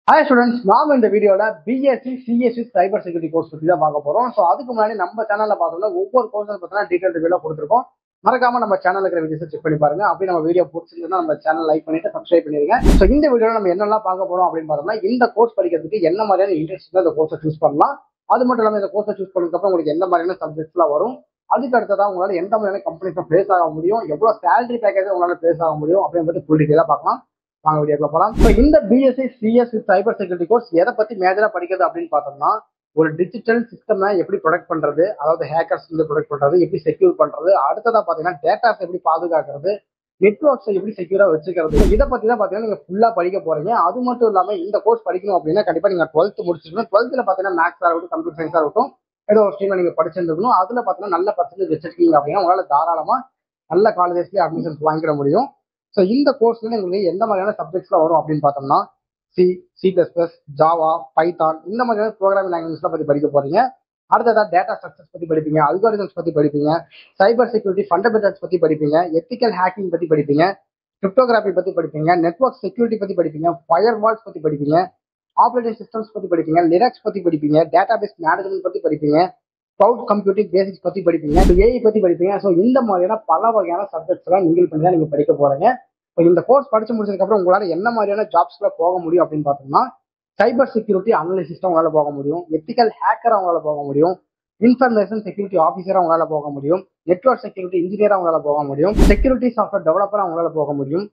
Hi students, நாம இந்த வீடியோல BSc CSC cyber security course பத்தி தான் பார்க்க போறோம். ஸோ அதுக்கு முன்னாடி நம்ம சேனல்ல பார்த்தோம்னா ஒவ்வொரு கோர்ஸ் பத்தினா டீடைல் ரிவ்யூல கொடுத்துருக்கோம். மறக்காம நம்ம சேனல்ல இருக்கிற வீடியோஸ் செக் பண்ணி பாருங்க. அப்படி நம்ம வீடியோ பிடிச்சிருந்தா நம்ம சேனல் லைக் பண்ணிட்டு சப்ஸ்கிரைப் பண்ணிருங்க. ஸோ இந்த வீடியோல நம்ம என்னெல்லாம் பார்க்க போறோம் அப்படின்னு பார்த்தோம்னா இந்த கோர்ஸ் படிக்கிறதுக்கு என்ன மாதிரியான இன்ட்ரெஸ்ட் இந்த கோர்ஸை சூஸ் பண்ணலாம். அது மட்டும் இல்லாமல் இந்த கோர்ஸை சூஸ் பண்ணதுக்கப்புறம் உங்களுக்கு எந்த மாதிரியான சப்ஜெக்ட்ஸ்லாம் வரும், அதுக்கு அடுத்ததான் உங்களால எந்த மாதிரியான கம்பெனிஸ் பிளேஸ் ஆக முடியும், எவ்வளவு சேலரி பேக்கேஜ் உங்களால பிளேஸ் ஆக முடியும் அப்படின்றது ஃபுல் டீடைலா பார்க்கலாம். வாங்க வீடியோக்குள்ள போலாம். ஸோ இந்த BSc CS cyber security course எதை பத்தி மேஜரா படிக்கிறது அப்படின்னு பார்த்தோம்னா, ஒரு டிஜிட்டல் சிஸ்டமை எப்படி ப்ரொடெக்ட் பண்றது, அதாவது ஹேக்கர்ஸ் வந்து ப்ரொடெக்ட் பண்றது, எப்படி செக்யூர் பண்றது, அடுத்ததா பாத்தீங்கன்னா டேட்டாஸ் எப்படி பாதுகாக்கிறது, நெட்ஒர்க்ஸை எப்படி செக்யூரா வச்சுக்கிறது, இதை பத்தி தான் பாத்தீங்கன்னா நீங்க ஃபுல்லா படிக்க போறீங்க. அது மட்டும் இல்லாம இந்த கோர்ஸ் படிக்கணும் அப்படின்னா கண்டிப்பா நீங்க 12th முடிச்சிருக்கணும். 12th பாத்தீங்கன்னா மேக்ஸா இருக்கட்டும், கம்ப்யூட்டர் சயின்ஸா இருக்கட்டும், ஏதோ ஒரு ஸ்ட்ரீம்ல நீங்க படிச்சிருந்துக்கணும். அதுல பாத்தீங்கன்னா நல்ல பர்சன்டேஜ் வச்சிருக்கீங்க அப்படின்னா உங்களால தாராளமா நல்ல காலேஜஸ்லயே அட்மிஷன்ஸ் வாங்கிட முடியும். ஸோ இந்த கோர்ஸ்ல உங்களுக்கு எந்த மாதிரியான சப்ஜெக்ட்ஸ்லாம் வரும் அப்படின்னு பார்த்தோம்னா C++, ஜாவா, பைத்தான் இந்த மாதிரியான ப்ரோக்ராமிங் லாங்குவேஜ்லாம் பத்தி படிக்க போறீங்க. அடுத்ததா டேட்டா ஸ்ட்ரக்சர்ஸ் பத்தி படிப்பீங்க, அல்காரிதம்ஸ் பத்தி படிப்பீங்க, சைபர் செக்யூரிட்டி ஃபண்டமெண்டல்ஸ் பத்தி படிப்பீங்க, எத்திக்கல் ஹேக்கிங் பத்தி படிப்பீங்க, கிரிப்டோகிராஃபி பத்தி படிப்பீங்க, நெட்வொர்க் செக்யூரிட்டி பத்தி படிப்பீங்க, ஃபயர் வால்ஸ் பத்தி படிப்பீங்க, ஆப்ரேட்டிங் சிஸ்டம்ஸ் பத்தி படிப்பீங்க, லினக்ஸ் பத்தி படிப்பீங்க, டேட்டாபேஸ் மேனேஜ்மெண்ட் பத்தி படிப்பீங்க, கிளவுட் கம்ப்யூட்டிங் பேசிக்ஸ் பத்தி படிப்பீங்க, ஏஐ பத்தி படிப்பீங்க. ஸோ இந்த மாதிரியான பல வகையான சப்ஜெக்ட்ஸ் எல்லாம் மிங்கிள் பண்ணி தான் நீங்க படிக்க போறீங்க. இந்த கோர்ஸ் படிச்சு முடிச்சதுக்கு அப்புறம் உங்களால என்ன மாதிரியான ஜாப்ஸ்ல போக முடியும் அப்படின்னு பார்த்தோம்னா, சைபர் செக்யூரிட்டி அனலிஸ்டா உங்களால போக முடியும், எத்திக்கல் ஹேக்கரா உங்களால போக முடியும், இன்ஃபர்மேஷன் செக்யூரிட்டி ஆஃபீஸரா உங்களால போக முடியும், நெட்வொர்க் செக்யூரிட்டி இன்ஜினியரா உங்களால போக முடியும், செக்யூரிட்டி சாஃப்ட்வேர் டெவலப்பரா உங்களால போக முடியும்,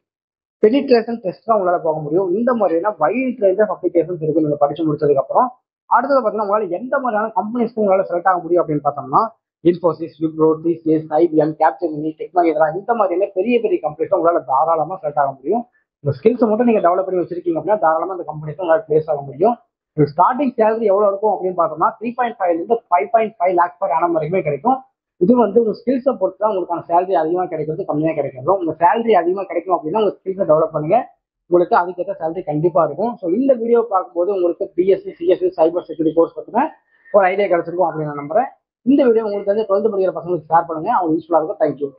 பெனிட்ரேஷன் டெஸ்டா உங்களால போக முடியும். இந்த மாதிரியான வைட் ரேஞ்ச் ஆஃப் அப்ளிகேஷன்ஸ் இருக்கு நீங்க படிச்சு முடிச்சதுக்கு அப்புறம். அடுத்தது பார்த்தீங்கன்னா உங்களால எந்த மாதிரியான கம்பெனிஸ்க்கு உங்களால செலக்ட் ஆக முடியும் அப்படின்னு பார்த்தோம்னா, Infosys, Wipro, TCS, IBM, Capgemini, tech Mahindra இந்த மாதிரியான பெரிய பெரிய கம்பெனிஸ் உங்களால தாராளமா செலக்ட் ஆக முடியும். இந்த ஸ்கில்ஸை மட்டும் நீங்க டெவலப் பண்ணி வச்சிருக்கீங்க அப்படின்னா தாராளமா இந்த கம்பெனிஸ் உங்களால பிளேஸ் ஆக முடியும். ஸ்டார்டிங் சேலரி எவ்வளவு இருக்கும் அப்படின்னு பார்த்தோம்னா 3.5 5.5 lakhs per annum வரைக்குமே கிடைக்கும். இது வந்து உங்க ஸ்கில்ஸை பொறுத்து தான் உங்களுக்கான சேலரி அதிகமாக கிடைக்கிறது, கம்மியாக கிடைக்கிறதும். உங்க சேலரி அதிகமாக கிடைக்கும் அப்படின்னா உங்க ஸ்கில்ஸை டெவலப் பண்ணுங்க, உங்களுக்கு அதுக்கேற்ற சேலரி கண்டிப்பா இருக்கும். ஸோ இந்த வீடியோ பார்க்கும்போது உங்களுக்கு BSc CSC cyber security course பத்தின ஒரு ஐடியா கிடைச்சிருக்கும் அப்படின்னு நான் நம்புறேன். இந்த வீடியோ உங்களுக்கு வந்து 12th படிக்கிற பசங்களுக்கு ஷேர் பண்ணுங்க, அவங்க யூஸ்ஃபுல்லா இருக்கும். தேங்க்யூ.